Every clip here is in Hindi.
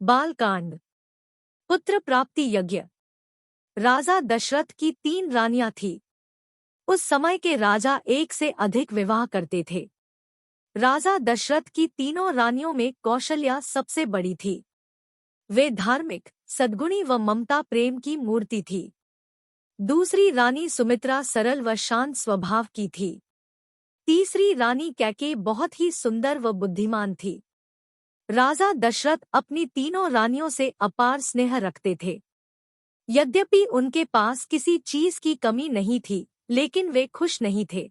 बालकांड। पुत्र प्राप्ति यज्ञ। राजा दशरथ की 3 रानियां थीं। उस समय के राजा एक से अधिक विवाह करते थे। राजा दशरथ की तीनों रानियों में कौशल्या सबसे बड़ी थी। वे धार्मिक, सद्गुणी व ममता प्रेम की मूर्ति थी। दूसरी रानी सुमित्रा सरल व शांत स्वभाव की थी। तीसरी रानी कैकेयी बहुत ही सुंदर व बुद्धिमान थी। राजा दशरथ अपनी तीनों रानियों से अपार स्नेह रखते थे। यद्यपि उनके पास किसी चीज की कमी नहीं थी, लेकिन वे खुश नहीं थे।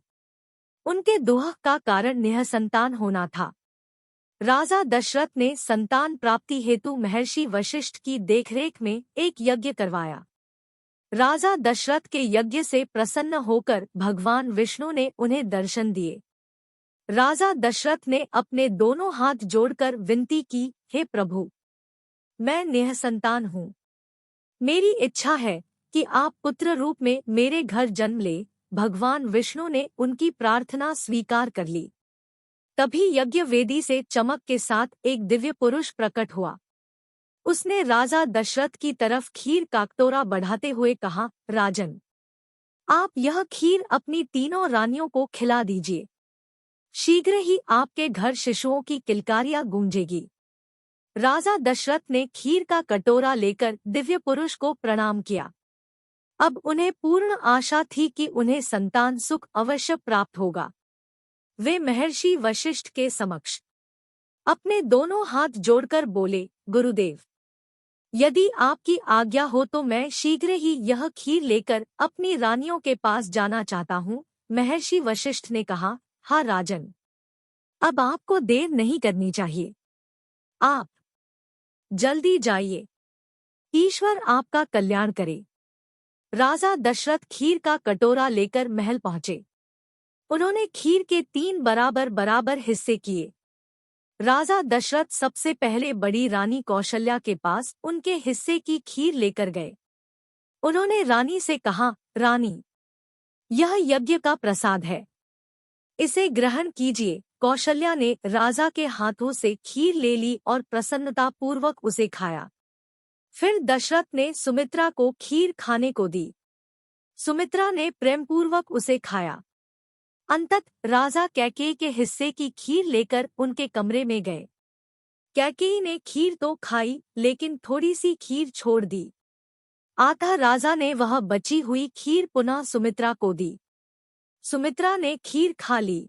उनके दुख का कारण निःसंतान होना था। राजा दशरथ ने संतान प्राप्ति हेतु महर्षि वशिष्ठ की देखरेख में एक यज्ञ करवाया। राजा दशरथ के यज्ञ से प्रसन्न होकर भगवान विष्णु ने उन्हें दर्शन दिए। राजा दशरथ ने अपने दोनों हाथ जोड़कर विनती की, हे प्रभु, मैं निःसंतान हूँ। मेरी इच्छा है कि आप पुत्र रूप में मेरे घर जन्म ले। भगवान विष्णु ने उनकी प्रार्थना स्वीकार कर ली। तभी यज्ञ वेदी से चमक के साथ एक दिव्य पुरुष प्रकट हुआ। उसने राजा दशरथ की तरफ खीर का कटोरा बढ़ाते हुए कहा, राजन, आप यह खीर अपनी तीनों रानियों को खिला दीजिए। शीघ्र ही आपके घर शिशुओं की किलकारियां गूंजेगी। राजा दशरथ ने खीर का कटोरा लेकर दिव्य पुरुष को प्रणाम किया। अब उन्हें पूर्ण आशा थी कि उन्हें संतान सुख अवश्य प्राप्त होगा। वे महर्षि वशिष्ठ के समक्ष अपने दोनों हाथ जोड़कर बोले, गुरुदेव, यदि आपकी आज्ञा हो तो मैं शीघ्र ही यह खीर लेकर अपनी रानियों के पास जाना चाहता हूँ। महर्षि वशिष्ठ ने कहा, हाँ राजन, अब आपको देर नहीं करनी चाहिए। आप जल्दी जाइए। ईश्वर आपका कल्याण करे। राजा दशरथ खीर का कटोरा लेकर महल पहुंचे। उन्होंने खीर के 3 बराबर बराबर हिस्से किए। राजा दशरथ सबसे पहले बड़ी रानी कौशल्या के पास उनके हिस्से की खीर लेकर गए। उन्होंने रानी से कहा, रानी, यह यज्ञ का प्रसाद है, इसे ग्रहण कीजिए। कौशल्या ने राजा के हाथों से खीर ले ली और प्रसन्नतापूर्वक उसे खाया। फिर दशरथ ने सुमित्रा को खीर खाने को दी। सुमित्रा ने प्रेमपूर्वक उसे खाया। अंततः राजा कैकेयी के हिस्से की खीर लेकर उनके कमरे में गए। कैकेयी ने खीर तो खाई, लेकिन थोड़ी सी खीर छोड़ दी। अतः राजा ने वह बची हुई खीर पुनः सुमित्रा को दी। सुमित्रा ने खीर खा ली।